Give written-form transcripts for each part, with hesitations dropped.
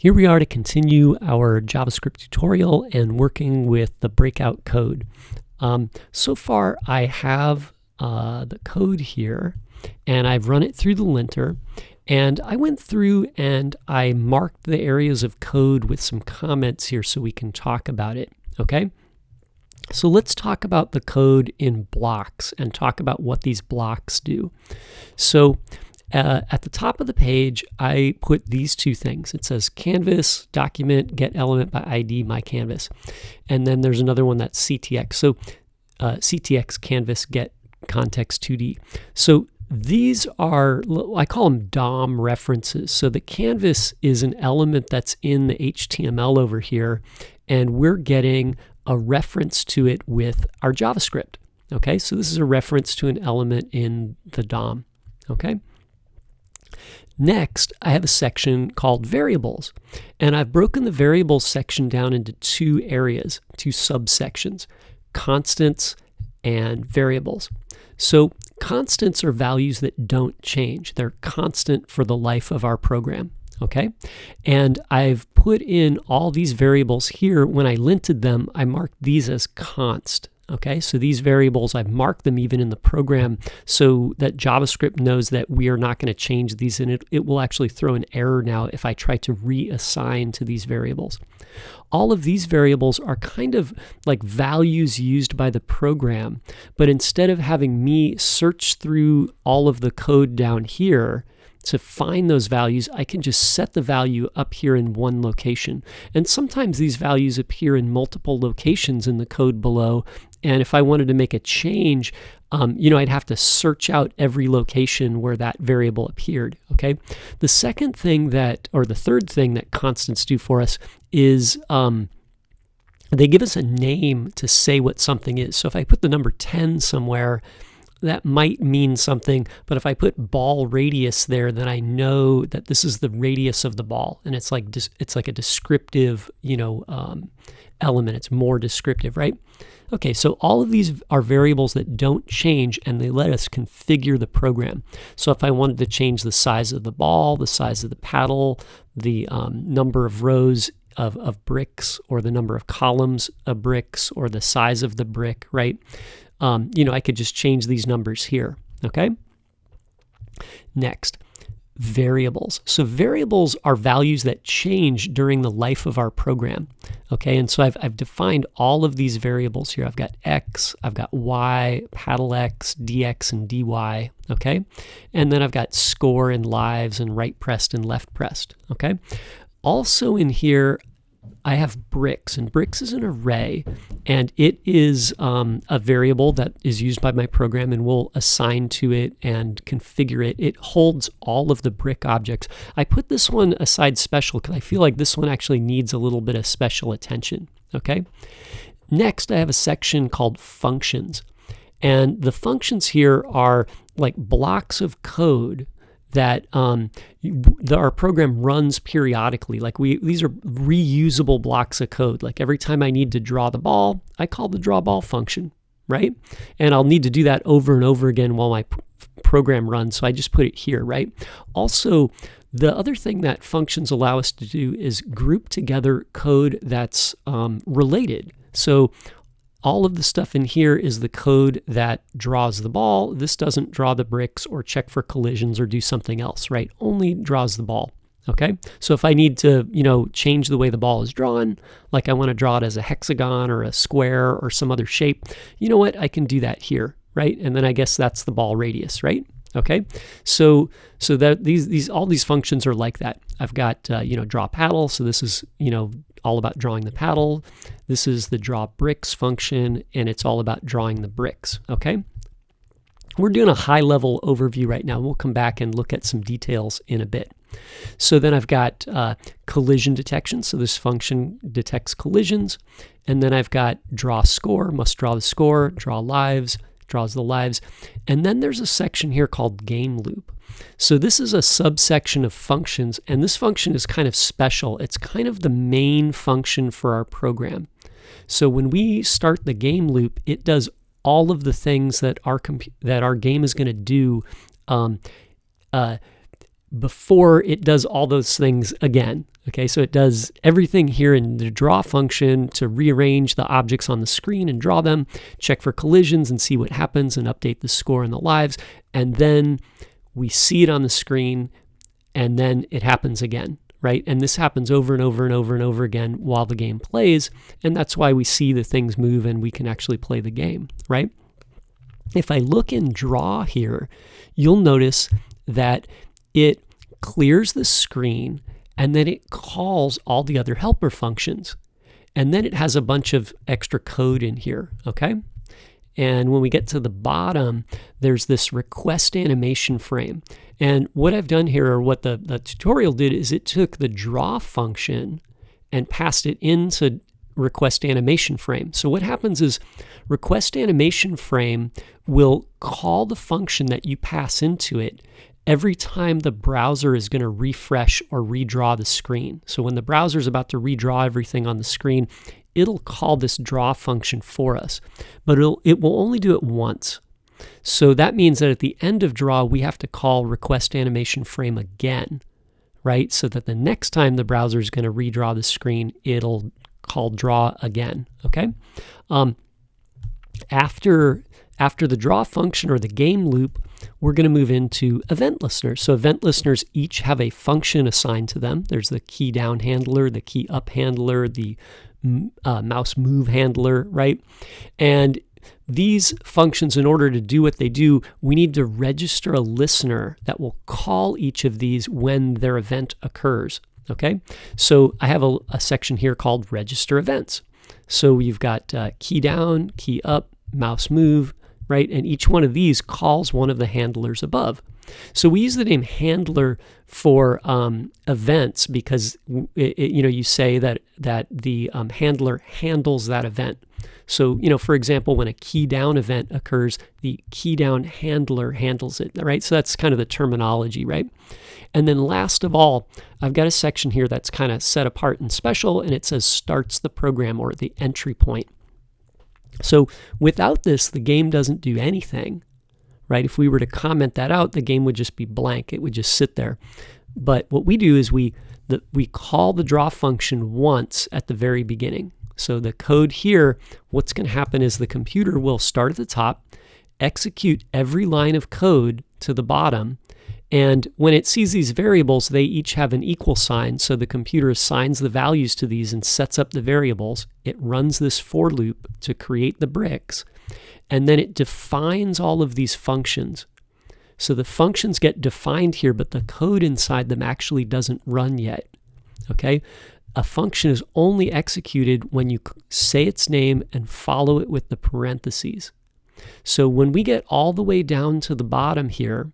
Here we are to continue our JavaScript tutorial and working with the breakout code. So far I have the code here and I've run it through the linter, and I went through and I marked the areas of code with some comments here so we can talk about it. Okay? So let's talk about the code in blocks and talk about what these blocks do. So at the top of the page, I put these two things. It says canvas document get element by ID my canvas, and then there's another one that's CTX. So CTX canvas get context 2D. So these are, I call them DOM references. So the canvas is an element that's in the HTML over here, and we're getting a reference to it with our JavaScript. Okay, so this is a reference to an element in the DOM. Okay. Next, I have a section called variables, and I've broken the variables section down into two areas, two subsections, constants and variables. So constants are values that don't change. They're constant for the life of our program. Okay, and I've put in all these variables here. When I linted them, I marked these as const. Okay, so these variables, I've marked them even in the program so that JavaScript knows that we are not going to change these, and it will actually throw an error now if I try to reassign to these variables. All of these variables are kind of like values used by the program, but instead of having me search through all of the code down here to find those values, I can just set the value up here in one location. And sometimes these values appear in multiple locations in the code below. And if I wanted to make a change, I'd have to search out every location where that variable appeared. Okay. The second thing or the third thing that constants do for us is they give us a name to say what something is. So if I put the number 10 somewhere, that might mean something, but if I put ball radius there, then I know that this is the radius of the ball, and it's like a descriptive, element. It's more descriptive, right? Okay, so all of these are variables that don't change, and they let us configure the program. So if I wanted to change the size of the ball, the size of the paddle, the number of rows of bricks, or the number of columns of bricks, or the size of the brick, right? I could just change these numbers here, okay? Next, variables. So variables are values that change during the life of our program, okay? And so I've defined all of these variables here. I've got X, I've got Y, paddle X, DX, and DY, okay? And then I've got score and lives and right pressed and left pressed, okay? Also in here, I have bricks, and bricks is an array, and it is a variable that is used by my program, and we'll assign to it and configure it. It holds all of the brick objects. I put this one aside special because I feel like this one actually needs a little bit of special attention. Okay. Next, I have a section called functions, and the functions here are like blocks of code that our program runs periodically. Like these are reusable blocks of code. Like every time I need to draw the ball, I call the draw ball function, right? And I'll need to do that over and over again while my program runs, so I just put it here, right? Also, the other thing that functions allow us to do is group together code that's related. So all of the stuff in here is the code that draws the ball. This doesn't draw the bricks or check for collisions or do something else, right? Only draws the ball, okay? So if I need to, change the way the ball is drawn, like I want to draw it as a hexagon or a square or some other shape, you know what? I can do that here, right? And then I guess that's the ball radius, right? Okay, so that all these functions are like that. I've got draw paddle, so this is all about drawing the paddle. This is the draw bricks function, and it's all about drawing the bricks. Okay, we're doing a high level overview right now. We'll come back and look at some details in a bit. So then I've got collision detection. So this function detects collisions, and then I've got draw score, must draw the score, draw lives, draws the lives. And then there's a section here called game loop. So this is a subsection of functions, and this function is kind of special. It's kind of the main function for our program. So when we start the game loop, it does all of the things that our game is going to do before it does all those things again. Okay, so it does everything here in the draw function to rearrange the objects on the screen and draw them, check for collisions and see what happens and update the score and the lives. And then we see it on the screen and then it happens again, right? And this happens over and over and over and over again while the game plays. And that's why we see the things move and we can actually play the game, right? If I look in draw here, you'll notice that it clears the screen and then it calls all the other helper functions. And then it has a bunch of extra code in here, okay? And when we get to the bottom, there's this request animation frame. And what I've done here, or what the tutorial did, is it took the draw function and passed it into request animation frame. So what happens is request animation frame will call the function that you pass into it every time the browser is going to refresh or redraw the screen. So when the browser is about to redraw everything on the screen, it'll call this draw function for us, but it will only do it once. So that means that at the end of draw, we have to call request animation frame again, right? So that the next time the browser is going to redraw the screen, it'll call draw again, okay? After the draw function or the game loop, we're going to move into event listeners. So event listeners each have a function assigned to them. There's the key down handler, the key up handler, the mouse move handler, right? And these functions, in order to do what they do, we need to register a listener that will call each of these when their event occurs, okay? So I have a section here called register events. So you've got key down, key up, mouse move, right? And each one of these calls one of the handlers above. So we use the name handler for events because you say that the handler handles that event. So for example, when a key down event occurs, the key down handler handles it, right? So that's kind of the terminology, right? And then last of all, I've got a section here that's kind of set apart and special, and it says starts the program, or the entry point. So without this, the game doesn't do anything, right? If we were to comment that out, the game would just be blank. It would just sit there. But what we do is we call the draw function once at the very beginning. So the code here, what's going to happen is the computer will start at the top, execute every line of code to the bottom, and when it sees these variables, they each have an equal sign. So the computer assigns the values to these and sets up the variables. It runs this for loop to create the bricks, and then it defines all of these functions. So the functions get defined here, but the code inside them actually doesn't run yet, okay? A function is only executed when you say its name and follow it with the parentheses. So when we get all the way down to the bottom here,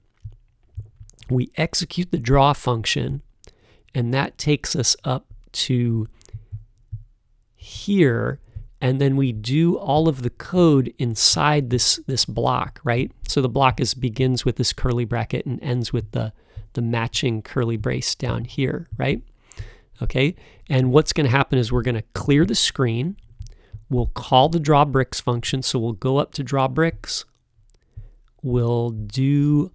we execute the draw function, and that takes us up to here, and then we do all of the code inside this block, right? So the block begins with this curly bracket and ends with the matching curly brace down here, right? Okay, and what's going to happen is we're going to clear the screen. We'll call the draw bricks function, so we'll go up to draw bricks. We'll do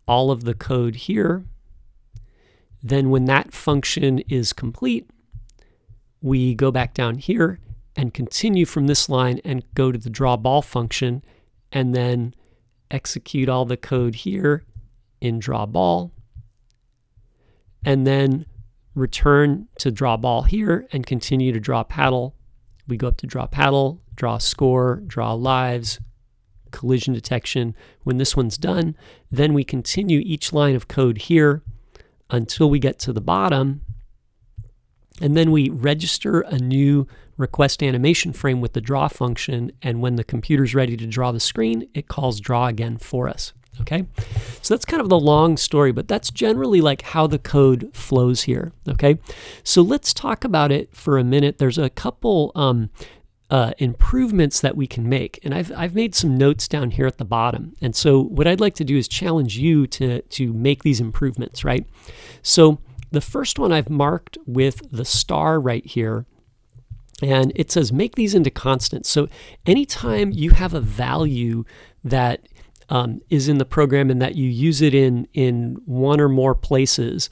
all of the code here. Then when that function is complete, we go back down here and continue from this line and go to the draw ball function, and then execute all the code here in draw ball, and then return to draw ball here and continue to draw paddle. We go up to draw paddle, draw score, draw lives, collision detection. When this one's done, then we continue each line of code here until we get to the bottom, and then we register a new request animation frame with the draw function, and when the computer's ready to draw the screen, it calls draw again for us. Okay, so that's kind of the long story, but that's generally like how the code flows here. Okay, so let's talk about it for a minute. There's a couple improvements that we can make, and I've made some notes down here at the bottom. And so what I'd like to do is challenge you to make these improvements, right? So the first one I've marked with the star right here, and it says make these into constants. So anytime you have a value that is in the program and that you use it in one or more places,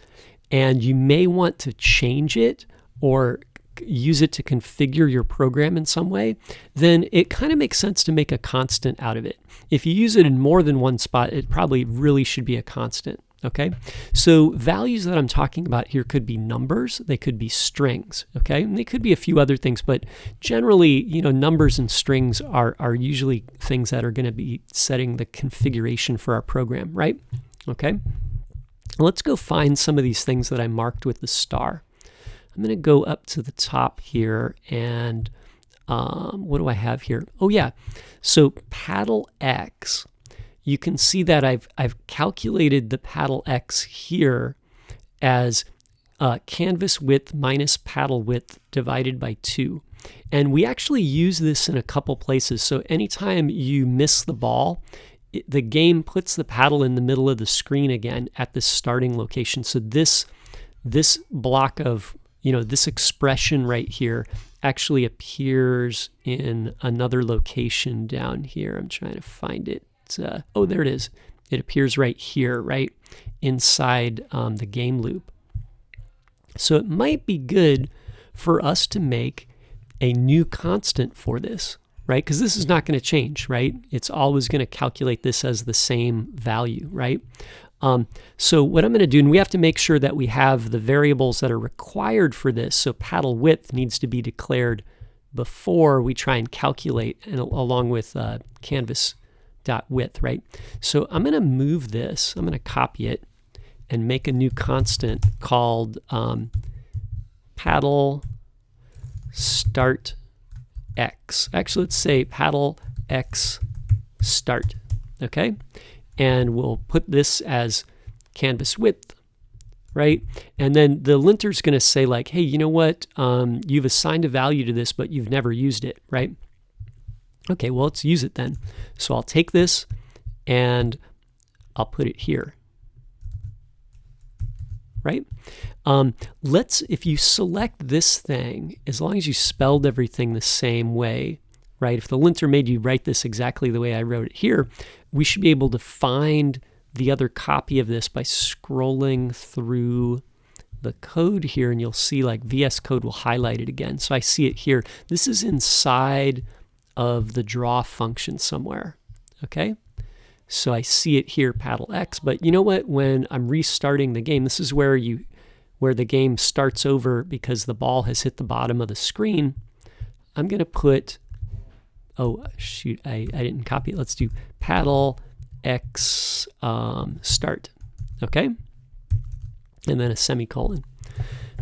and you may want to change it or use it to configure your program in some way, then it kind of makes sense to make a constant out of it. If you use it in more than one spot, it probably really should be a constant. Okay, so values that I'm talking about here could be numbers, they could be strings, okay, and they could be a few other things, but generally, numbers and strings are usually things that are going to be setting the configuration for our program, right? Okay, let's go find some of these things that I marked with the star. I'm going to go up to the top here, and what do I have here? Oh yeah, so paddle X. You can see that I've calculated the paddle X here as canvas width minus paddle width divided by 2. And we actually use this in a couple places. So anytime you miss the ball, the game puts the paddle in the middle of the screen again at the starting location. So this block of, this expression right here actually appears in another location down here. I'm trying to find it. Oh, there it is. It appears right here, right inside the game loop. So it might be good for us to make a new constant for this, right? Because this is not going to change, right? It's always going to calculate this as the same value, right? So what I'm going to do, and we have to make sure that we have the variables that are required for this. So paddle width needs to be declared before we try and calculate, and along with canvas dot width, right? So I'm going to move this. I'm going to copy it and make a new constant called paddle start X. Actually, let's say paddle X start. Okay, and we'll put this as canvas width, right? And then the linter's going to say like, hey, you know what? You've assigned a value to this, but you've never used it, right? Okay, well, let's use it then. So I'll take this and I'll put it here, right? If you select this thing, as long as you spelled everything the same way, right? If the linter made you write this exactly the way I wrote it here, we should be able to find the other copy of this by scrolling through the code here, and you'll see like VS Code will highlight it again. So I see it here. This is inside of the draw function somewhere, okay? So I see it here, paddle X, but you know what? When I'm restarting the game, this is where the game starts over because the ball has hit the bottom of the screen. I'm gonna put, oh shoot, I didn't copy it. Let's do paddle X start, okay? And then a semicolon.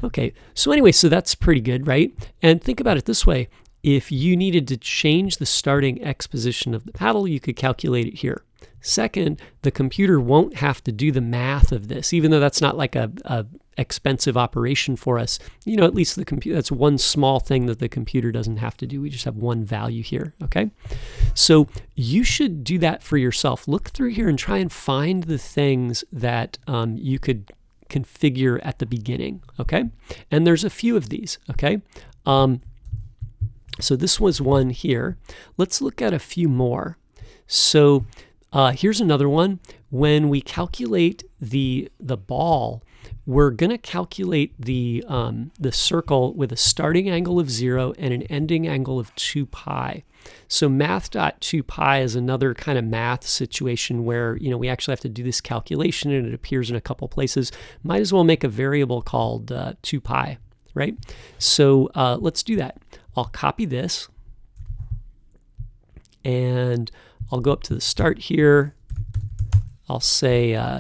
Okay, so anyway, so that's pretty good, right? And think about it this way. If you needed to change the starting X position of the paddle, you could calculate it here. Second, the computer won't have to do the math of this, even though that's not like a expensive operation for us. At least the computer, that's one small thing that the computer doesn't have to do. We just have one value here, okay? So you should do that for yourself. Look through here and try and find the things that you could configure at the beginning, okay? And there's a few of these, okay? So this was one here. Let's look at a few more. So here's another one. When we calculate the ball, we're going to calculate the circle with a starting angle of 0 and an ending angle of 2 pi. So math.2pi is another kind of math situation where we actually have to do this calculation, and it appears in a couple places. Might as well make a variable called 2 pi, right? So let's do that. I'll copy this and I'll go up to the start here. I'll say, how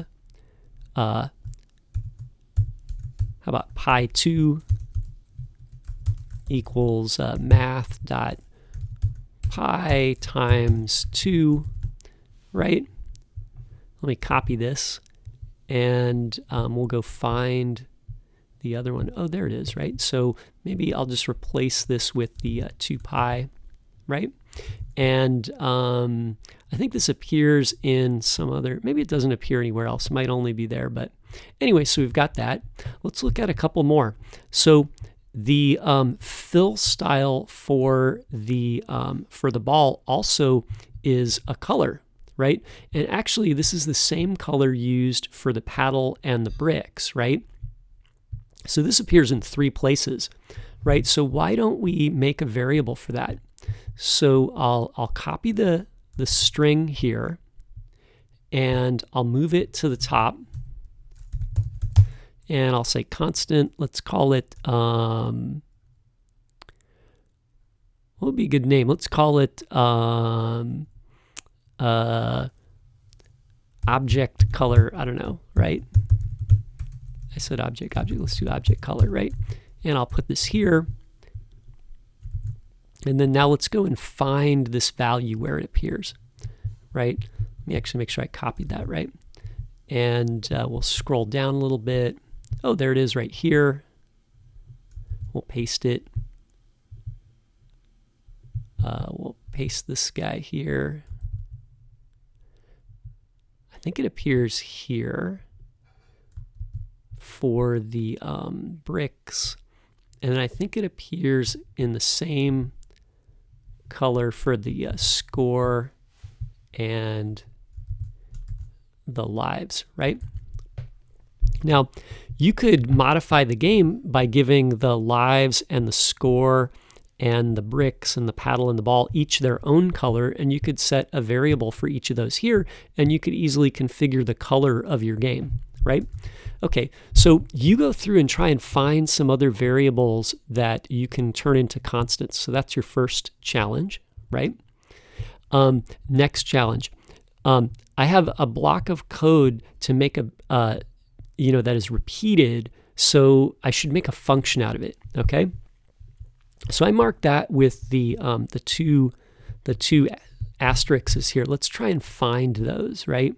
about pi 2 equals math dot pi times 2, right? Let me copy this and we'll go find the other one. Oh, there it is, right? So maybe I'll just replace this with the 2 pi, right? And I think this appears in some other, maybe it doesn't appear anywhere else, it might only be there, but anyway, so we've got that. Let's look at a couple more. So the fill style for the ball also is a color, right? And actually this is the same color used for the paddle and the bricks, right? So this appears in 3 places, right? So why don't we make a variable for that? So I'll copy the string here, and I'll move it to the top, and I'll say constant. Let's call it, what would be a good name? Let's call it object color. I don't know, right? I said object, let's do object color, right? And I'll put this here. And then now let's go and find this value where it appears, right? Let me actually make sure I copied that, right? And we'll scroll down a little bit. Oh, there it is right here. We'll paste it. We'll paste this guy here. I think it appears here for the bricks, and then I think it appears in the same color for the score and the lives, right? Now, you could modify the game by giving the lives and the score and the bricks and the paddle and the ball each their own color, and you could set a variable for each of those here, and you could easily configure the color of your game, right? Okay, so you go through and try and find some other variables that you can turn into constants. So that's your first challenge, right? Next challenge. I have a block of code to make a, that is repeated, so I should make a function out of it, okay? So I marked that with the two asterisks here. Let's try and find those, right?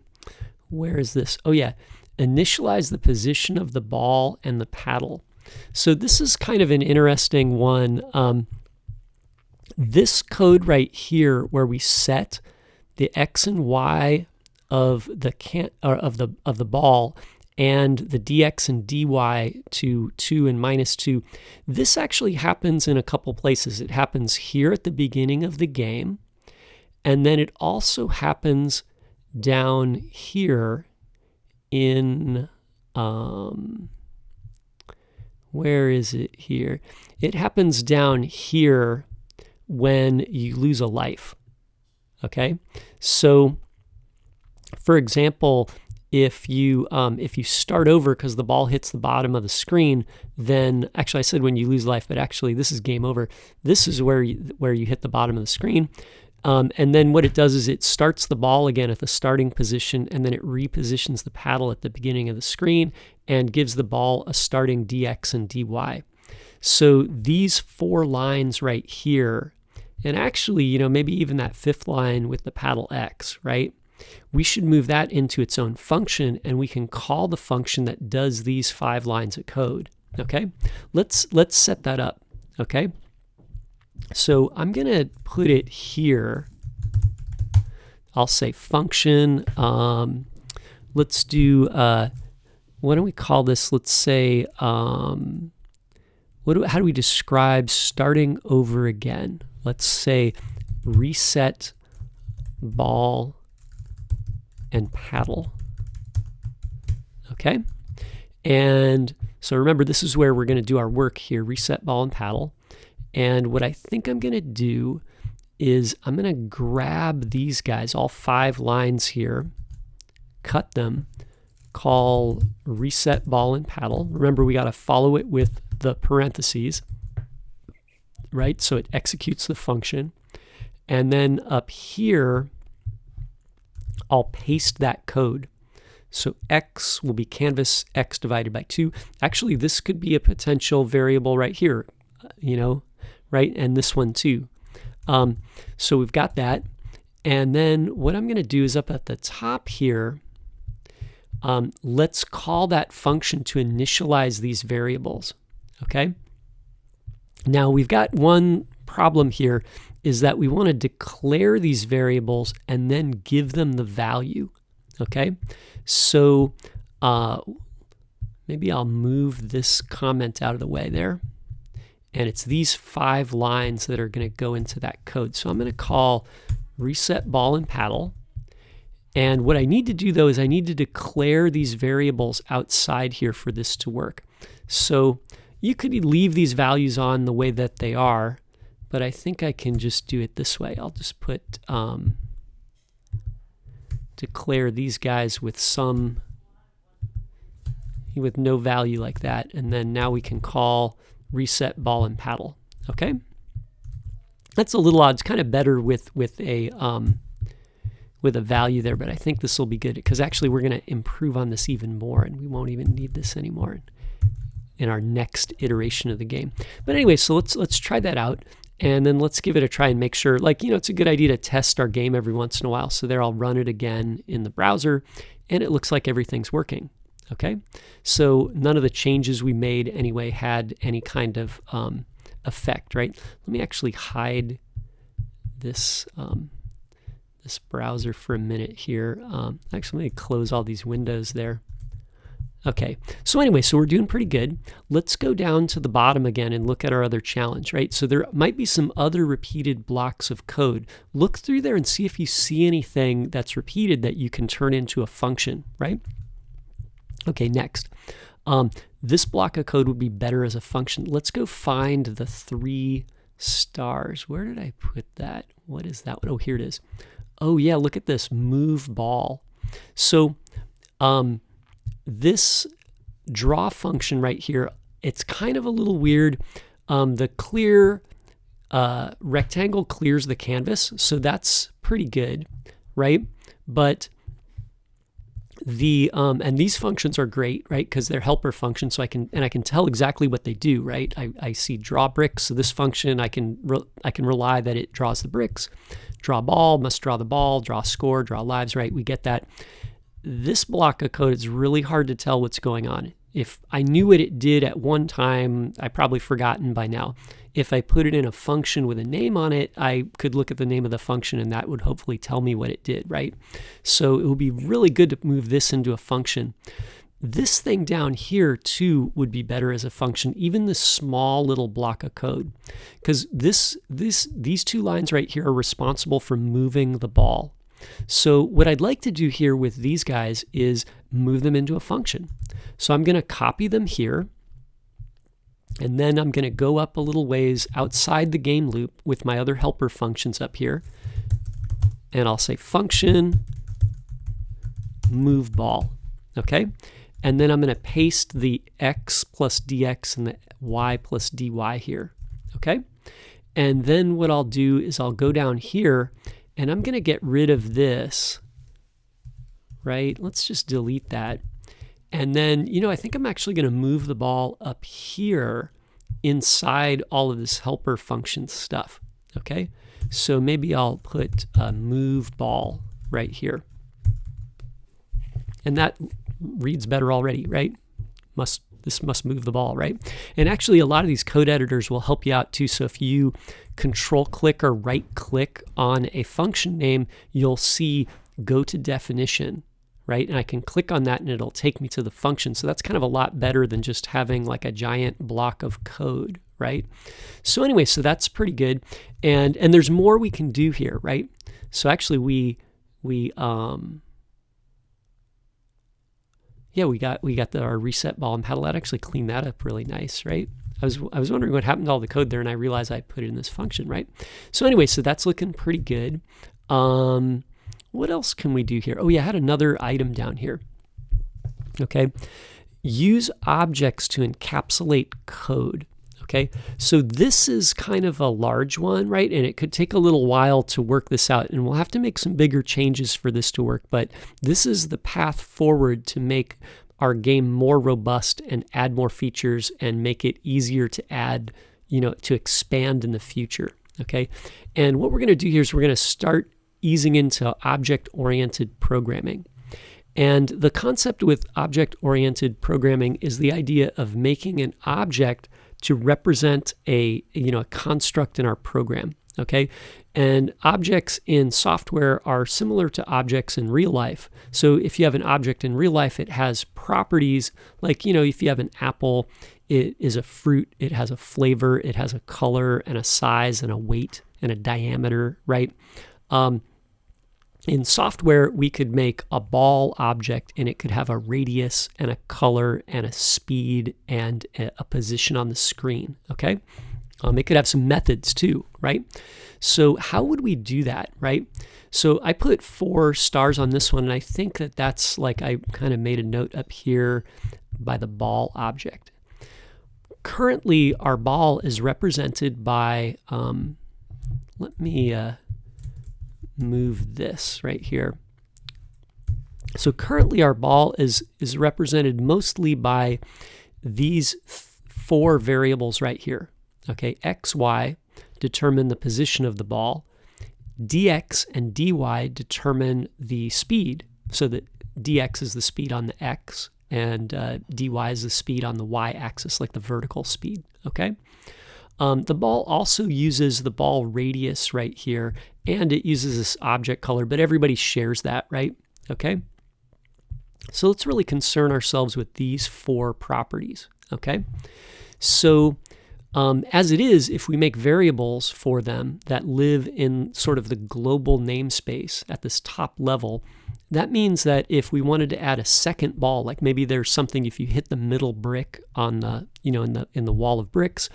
Where is this? Oh yeah, initialize the position of the ball and the paddle. So this is kind of an interesting one. This code right here, where we set the x and y of the ball and the dx and dy to 2 and -2, this actually happens in a couple places. It happens here at the beginning of the game, and then it also happens down here in, where is it here? It happens down here when you lose a life, okay? So, for example, if you start over because the ball hits the bottom of the screen, then actually I said when you lose life, but actually this is game over. This is where you hit the bottom of the screen. And then what it does is it starts the ball again at the starting position, and then it repositions the paddle at the beginning of the screen and gives the ball a starting dx and dy. So these 4 lines right here, and actually, maybe even that 5th line with the paddle x, right? We should move that into its own function, and we can call the function that does these 5 lines of code, okay? Let's set that up, okay? So I'm going to put it here. I'll say function. Let's do, what do we call this? Let's say, how do we describe starting over again? Let's say reset ball and paddle. Okay? And so remember, this is where we're going to do our work here, reset ball and paddle. And what I think I'm going to do is I'm going to grab these guys, all 5 lines here, cut them, call reset ball and paddle. Remember, we got to follow it with the parentheses, right? So it executes the function. And then up here, I'll paste that code. So x will be canvas x divided by 2. Actually, this could be a potential variable right here, right? And this one too. So we've got that. And then what I'm going to do is up at the top here, let's call that function to initialize these variables, okay? Now we've got one problem here, is that we want to declare these variables and then give them the value, okay? So maybe I'll move this comment out of the way there. And it's these 5 lines that are going to go into that code. So I'm going to call reset ball and paddle. And what I need to do, though, is I need to declare these variables outside here for this to work. So you could leave these values on the way that they are, but I think I can just do it this way. I'll just put declare these guys with no value like that, and then now we can call reset ball and paddle. Okay, that's a little odd. It's kind of better with a value there, but I think this will be good because actually we're going to improve on this even more, and we won't even need this anymore in our next iteration of the game. But anyway, so let's try that out, and then let's give it a try and make sure, like, it's a good idea to test our game every once in a while. So there, I'll run it again in the browser, and it looks like everything's working. Okay, so none of the changes we made anyway had any kind of effect, right? Let me actually hide this this browser for a minute here. Actually, let me close all these windows there. Okay, so anyway, so we're doing pretty good. Let's go down to the bottom again and look at our other challenge, right? So there might be some other repeated blocks of code. Look through there and see if you see anything that's repeated that you can turn into a function, right? Okay, next. This block of code would be better as a function. Let's go find the 3 stars. Where did I put that? What is that one? Oh, here it is. Oh yeah, look at this, move ball. So this draw function right here, it's kind of a little weird. The clear rectangle clears the canvas, so that's pretty good, right? But and these functions are great, right? Because they're helper functions, so I can tell exactly what they do, right? I see draw bricks, so this function I can rely that it draws the bricks. Draw ball, must draw the ball, draw score, draw lives, right? We get that. This block of code, it's really hard to tell what's going on. If I knew what it did at one time, I've probably forgotten by now. If I put it in a function with a name on it, I could look at the name of the function and that would hopefully tell me what it did, right? So it would be really good to move this into a function. This thing down here too would be better as a function, even this small little block of code, because these 2 lines right here are responsible for moving the ball. So what I'd like to do here with these guys is move them into a function. So I'm going to copy them here, and then I'm going to go up a little ways outside the game loop with my other helper functions up here, and I'll say function move ball, okay? And then I'm going to paste the x plus dx and the y plus dy here, okay? And then what I'll do is I'll go down here, and I'm going to get rid of this, right? Let's just delete that. And then, I think I'm actually going to move the ball up here inside all of this helper function stuff, okay? So maybe I'll put move ball right here. And that reads better already, right? This must move the ball, right? And actually, a lot of these code editors will help you out too. So if you control click or right click on a function name, you'll see go to definition, right? And I can click on that and it'll take me to the function. So that's kind of a lot better than just having like a giant block of code, right? So anyway, so that's pretty good. And there's more we can do here, right? So actually we got our reset ball and paddle. That actually cleaned that up really nice, right? I was wondering what happened to all the code there, and I realized I put it in this function, right? So anyway, so that's looking pretty good. What else can we do here? Oh yeah, I had another item down here. Okay, use objects to encapsulate code. Okay, so this is kind of a large one, right? And it could take a little while to work this out, and we'll have to make some bigger changes for this to work, but this is the path forward to make our game more robust and add more features and make it easier to add, to expand in the future, okay? And what we're going to do here is we're going to start easing into object-oriented programming. And the concept with object-oriented programming is the idea of making an object to represent a construct in our program, okay? And objects in software are similar to objects in real life. So if you have an object in real life, it has properties like, if you have an apple, it is a fruit, it has a flavor, it has a color and a size and a weight and a diameter, right? In software, we could make a ball object and it could have a radius and a color and a speed and a position on the screen, okay? It could have some methods too, right? So how would we do that, right? So I put 4 stars on this one, and I think that that's like, I kind of made a note up here by the ball object. Currently, our ball is represented by, let me move this right here. So currently our ball is represented mostly by these 4 variables right here. Okay, x, y determine the position of the ball. dx and dy determine the speed. So that dx is the speed on the x, and dy is the speed on the y-axis, like the vertical speed. Okay. The ball also uses the ball radius right here, and it uses this object color, but everybody shares that, right? Okay. So let's really concern ourselves with these 4 properties. Okay. So as it is, if we make variables for them that live in sort of the global namespace at this top level, that means that if we wanted to add a second ball, like maybe there's something, if you hit the middle brick on the, in the wall of bricks,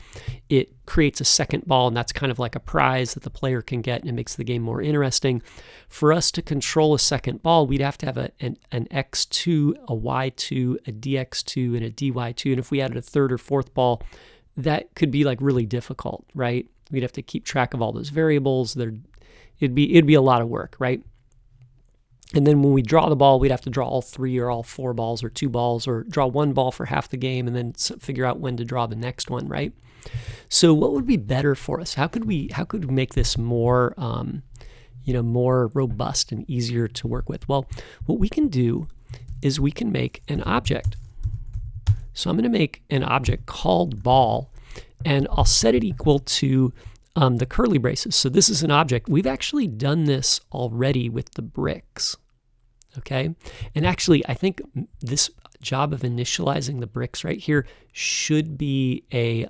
it creates a second ball, and that's kind of like a prize that the player can get, and it makes the game more interesting. For us to control a second ball, we'd have to have an x2, a y2, a dx2, and a dy2, and if we added a third or fourth ball, that could be like really difficult, right? We'd have to keep track of all those variables. It'd be a lot of work, right? And then when we draw the ball, we'd have to draw all 3 or all 4 balls or 2 balls, or draw 1 ball for half the game and then figure out when to draw the next one, right? So what would be better for us? How could we make this more, more robust and easier to work with? Well, what we can do is we can make an object. So I'm going to make an object called ball, and I'll set it equal to the curly braces. So this is an object. We've actually done this already with the bricks, okay? And actually, I think this job of initializing the bricks right here should be a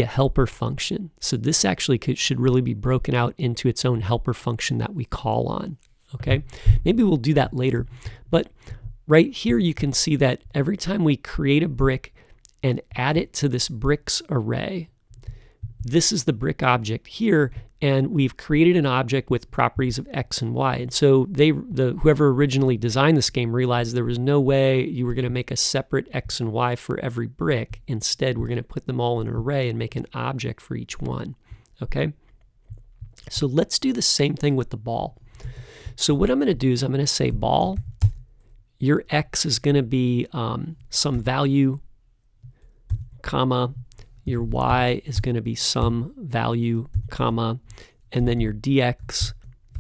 helper function. So this actually should really be broken out into its own helper function that we call on, okay? Maybe we'll do that later, but right here you can see that every time we create a brick and add it to this bricks array, this is the brick object here, and we've created an object with properties of x and y. And so whoever originally designed this game realized there was no way you were going to make a separate x and y for every brick. Instead, we're going to put them all in an array and make an object for each one. Okay? So let's do the same thing with the ball. So what I'm going to do is I'm going to say ball, your x is going to be some value, comma, your y is going to be some value, comma, and then your dx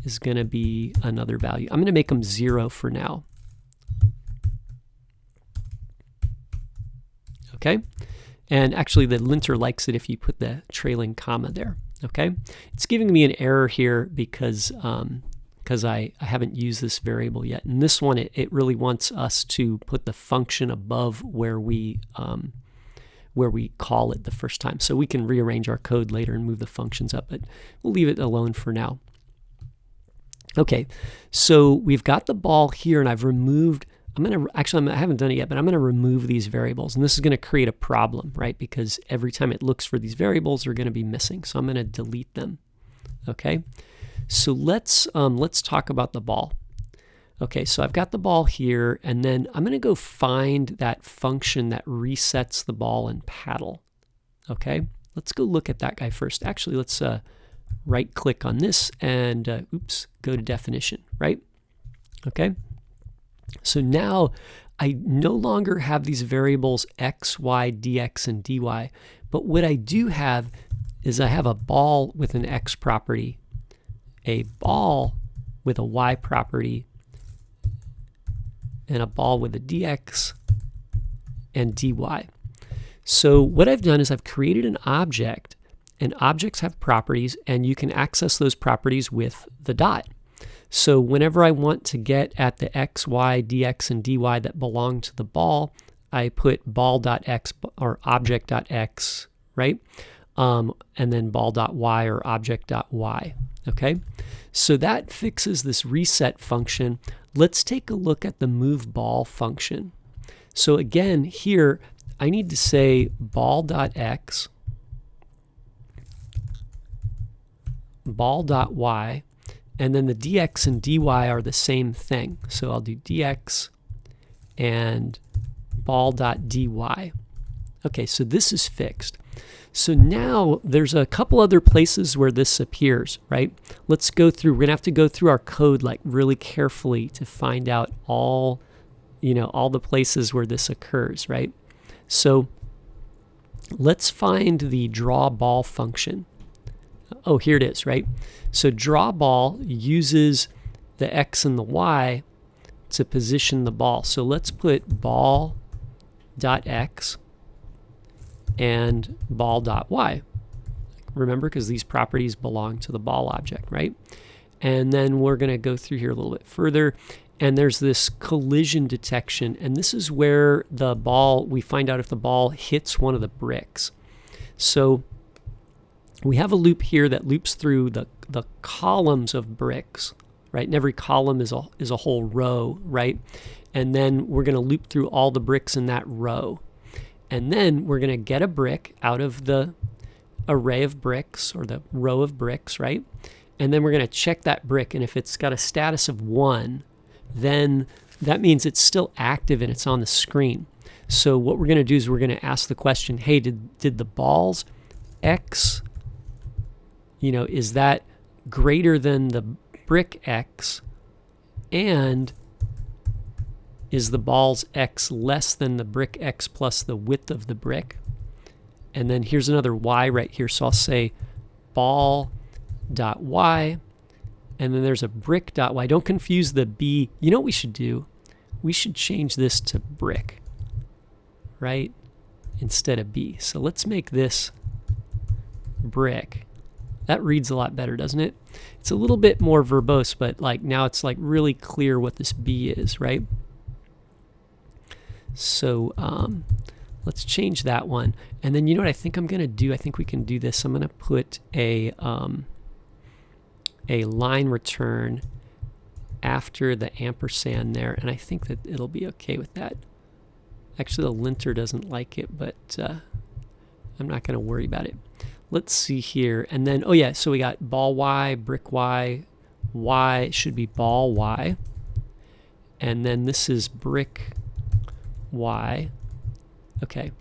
is going to be another value. I'm going to make them 0 for now. Okay? And actually the linter likes it if you put the trailing comma there. Okay? It's giving me an error here because I haven't used this variable yet. And this one, it really wants us to put the function above where we call it the first time. So we can rearrange our code later and move the functions up, but we'll leave it alone for now. Okay, so we've got the ball here, and I've removed, I haven't done it yet, but I'm going to remove these variables, and this is going to create a problem, right? Because every time it looks for these variables, they're going to be missing. So I'm going to delete them. Okay, so let's talk about the ball. Okay, so I've got the ball here, and then I'm going to go find that function that resets the ball and paddle. Okay, let's go look at that guy first. Actually, let's right-click on this and, go to definition, right? Okay, so now I no longer have these variables x, y, dx, and dy, but what I do have is I have a ball with an x property, a ball with a y property, and a ball with a dx and dy. So what I've done is I've created an object, and objects have properties, and you can access those properties with the dot. So whenever I want to get at the x, y, dx, and dy that belong to the ball, I put ball.x or object.x, right? And then ball.y or object.y, okay? So that fixes this reset function. Let's take a look at the move ball function. So again, here I need to say ball.x, ball.y, and then the dx and dy are the same thing. So I'll do dx and ball.dy. Okay, so this is fixed. So now there's a couple other places where this appears, right? Let's go through, we're gonna have to go through our code like really carefully to find out all, all the places where this occurs, right? So let's find the draw ball function. Oh, here it is, right? So draw ball uses the x and the y to position the ball. So let's put ball.x and ball.y. Remember, because these properties belong to the ball object, right? And then we're going to go through here a little bit further, and there's this collision detection, and this is where the ball, we find out if the ball hits one of the bricks. So we have a loop here that loops through the columns of bricks, right? And every column is a whole row, right? And then we're going to loop through all the bricks in that row. And then we're going to get a brick out of the array of bricks or the row of bricks, right? And then we're going to check that brick, and if it's got a status of 1, then that means it's still active and it's on the screen. So what we're going to do is we're going to ask the question, hey, did the ball's x, is that greater than the brick x, and is the ball's x less than the brick x plus the width of the brick? And then here's another y right here, so I'll say ball.y, and then there's a brick.y. Don't confuse the b. You know what we should do? We should change this to brick, right, instead of b. So let's make this brick. That reads a lot better, doesn't it? It's a little bit more verbose, but like now it's like really clear what this b is, right? So let's change that one. And then you know what I think I'm going to do? I think we can do this. I'm going to put a line return after the ampersand there, and I think that it'll be okay with that. Actually, the linter doesn't like it, but I'm not going to worry about it. Let's see here. And then, oh yeah, so we got ball y, brick y, y should be ball y. And then this is brick y. Okay.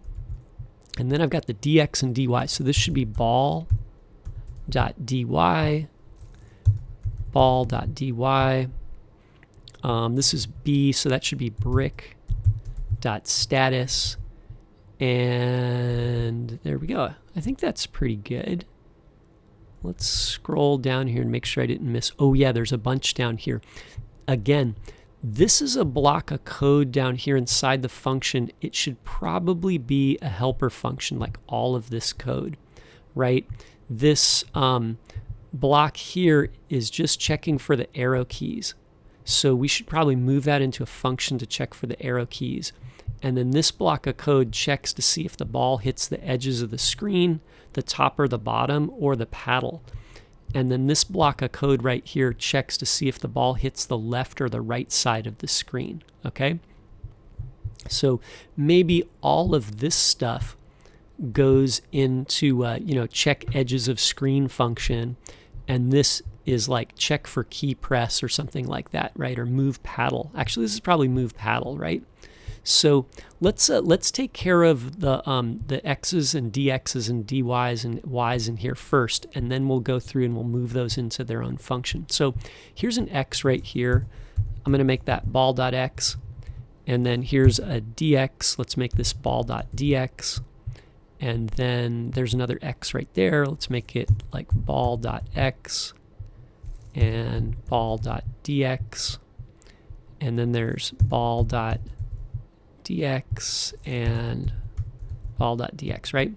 And then I've got the dx and dy. So this should be ball.dy, ball.dy. This is b, so that should be brick.status. And there we go. I think that's pretty good. Let's scroll down here and make sure I didn't miss. Oh yeah, there's a bunch down here. Again, this is a block of code down here inside the function. It should probably be a helper function like all of this code, right? This block here is just checking for the arrow keys. So we should probably move that into a function to check for the arrow keys. And then this block of code checks to see if the ball hits the edges of the screen, the top or the bottom, or the paddle. And then this block of code right here checks to see if the ball hits the left or the right side of the screen, okay? So maybe all of this stuff goes into, check edges of screen function, and this is like check for key press or something like that, right? Or move paddle. Actually, this is probably move paddle, right? So let's take care of the x's and dx's and dy's and y's in here first, and then we'll go through and we'll move those into their own function. So here's an x right here. I'm going to make that ball.x, and then here's a dx. Let's make this ball.dx, and then there's another x right there. Let's make it like ball.x and ball.dx, and then there's ball.dx and ball.dx, right?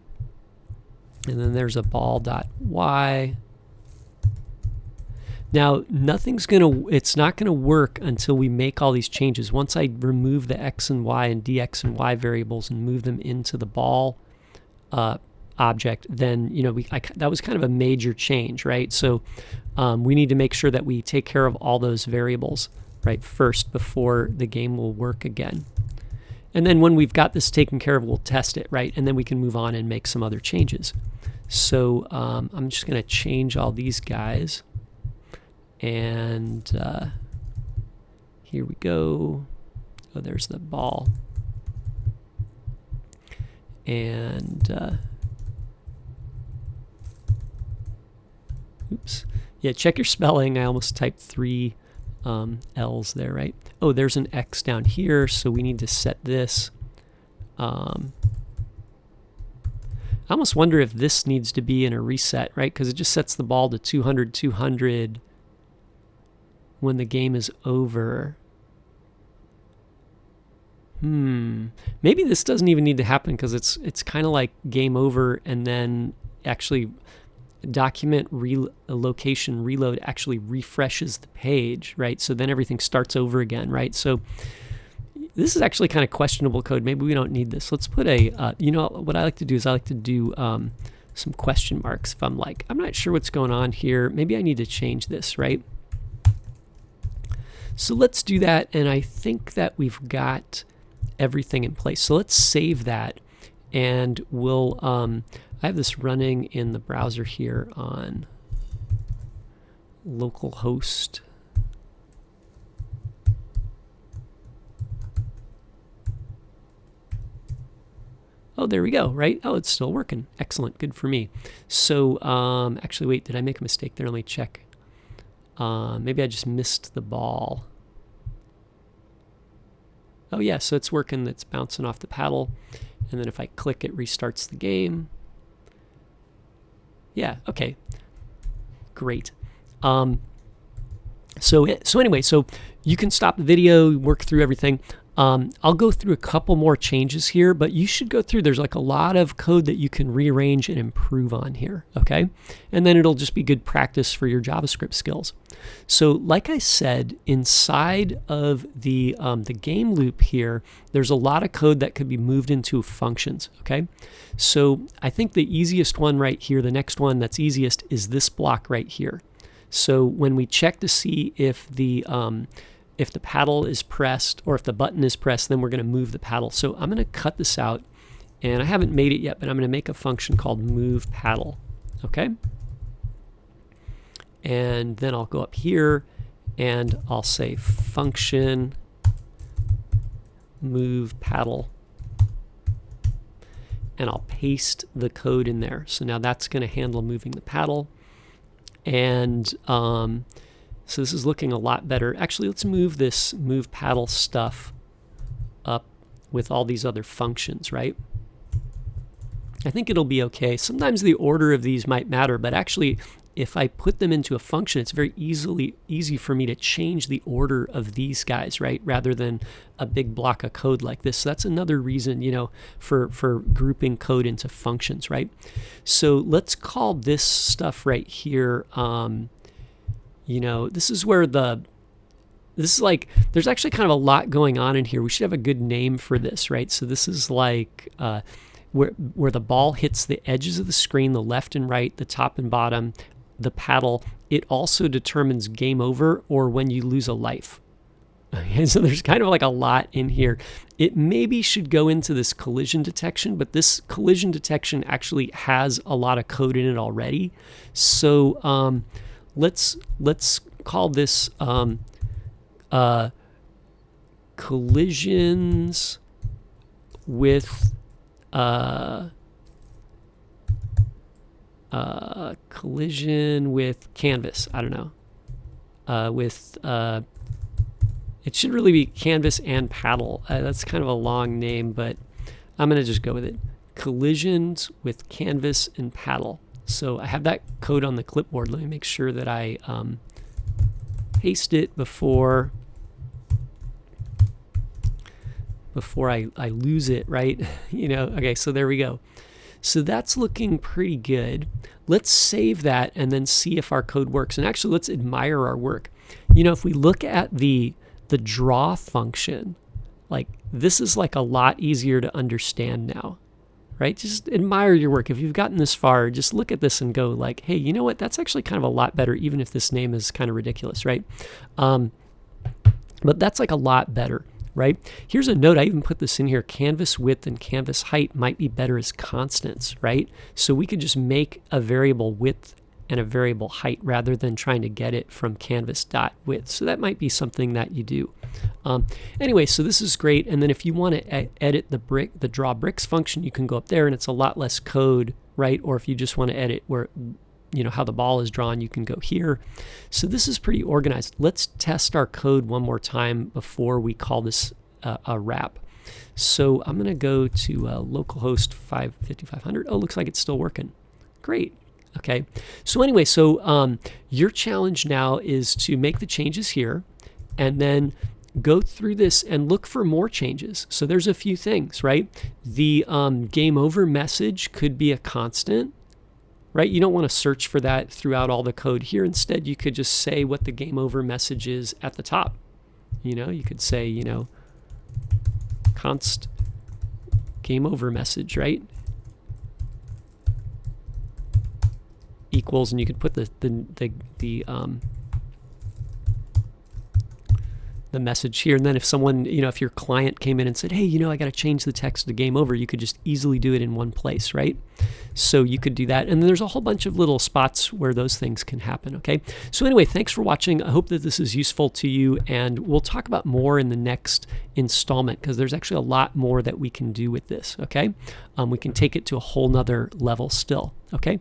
And then there's a ball.y. Now, it's not gonna work until we make all these changes. Once I remove the x and y and dx and y variables and move them into the ball object, then that was kind of a major change, right? So we need to make sure that we take care of all those variables, right, first before the game will work again. And then when we've got this taken care of, we'll test it, right? And then we can move on and make some other changes. So I'm just going to change all these guys. And here we go. Oh, there's the ball. And oops. Yeah, check your spelling. I almost typed 3 L's there, right? Oh, there's an X down here, so we need to set this. I almost wonder if this needs to be in a reset, right? Because it just sets the ball to 200, 200 when the game is over. Maybe this doesn't even need to happen because it's kind of like game over, and then actually document location reload actually refreshes the page, right? So then everything starts over again, right? So this is actually kind of questionable code. Maybe we don't need this. Let's put a, what I like to do is I like to do some question marks. If I'm like, I'm not sure what's going on here, maybe I need to change this, right? So let's do that, and I think that we've got everything in place. So let's save that, and we'll, I have this running in the browser here on localhost. Oh, there we go, right? Oh, it's still working. Excellent, good for me. So actually, wait, did I make a mistake there? Let me check. Maybe I just missed the ball. Oh yeah, so it's working, it's bouncing off the paddle. And then if I click, it restarts the game. Yeah, okay, great. So anyway, so you can stop the video, work through everything. I'll go through a couple more changes here, but you should go through, there's like a lot of code that you can rearrange and improve on here, okay? And then it'll just be good practice for your JavaScript skills. So like I said, inside of the game loop here, there's a lot of code that could be moved into functions, okay? So I think the easiest one right here, the next one that's easiest is this block right here. So when we check to see if the paddle is pressed or if the button is pressed, then we're going to move the paddle. So I'm going to cut this out, and I haven't made it yet, but I'm going to make a function called move paddle, okay? And then I'll go up here and I'll say function move paddle, and I'll paste the code in there. So now that's going to handle moving the paddle. And so this is looking a lot better. Actually, let's move this move paddle stuff up with all these other functions, right? I think it'll be okay. Sometimes the order of these might matter, but actually if I put them into a function, it's very easy for me to change the order of these guys, right? Rather than a big block of code like this. So that's another reason, for grouping code into functions, right? So let's call this stuff right here, this is where there's actually kind of a lot going on in here. We should have a good name for this, right? So this is like where the ball hits the edges of the screen, the left and right, the top and bottom, the paddle. It also determines game over or when you lose a life. Okay, so there's kind of like a lot in here. It maybe should go into this collision detection, but this collision detection actually has a lot of code in it already. So let's call this collisions with collision with canvas. I don't know. It should really be canvas and paddle. That's kind of a long name, but I'm going to just go with it. Collisions with canvas and paddle. So I have that code on the clipboard. Let me make sure that I paste it before I lose it, right? Okay, so there we go. So that's looking pretty good. Let's save that and then see if our code works. And actually, let's admire our work. If we look at the draw function, like this is like a lot easier to understand now, right? Just admire your work. If you've gotten this far, just look at this and go like, hey, you know what? That's actually kind of a lot better, even if this name is kind of ridiculous, right? But that's like a lot better, right? Here's a note. I even put this in here. Canvas width and canvas height might be better as constants, right? So we could just make a variable width and a variable height rather than trying to get it from canvas.width. So that might be something that you do. Anyway, so this is great. And then if you want to edit the draw bricks function, you can go up there and it's a lot less code, right? Or if you just want to edit where, you know, how the ball is drawn, you can go here. So this is pretty organized. Let's test our code one more time before we call this a wrap. So I'm going to go to localhost 5500. Oh, looks like it's still working. Great. Okay. So anyway, so your challenge now is to make the changes here and then go through this and look for more changes. So there's a few things, right? The game over message could be a constant, right? You don't want to search for that throughout all the code here. Instead, you could just say what the game over message is at the top. You know, you could say, you know, const game over message, right? Equals, and you could put the message here, and then if someone, you know, if your client came in and said, hey, you know, I got to change the text to game over, you could just easily do it in one place, right? So you could do that, and then there's a whole bunch of little spots where those things can happen. Okay, so anyway, thanks for watching. I hope that this is useful to you, and we'll talk about more in the next installment because there's actually a lot more that we can do with this. Okay, we can take it to a whole nother level still. Okay,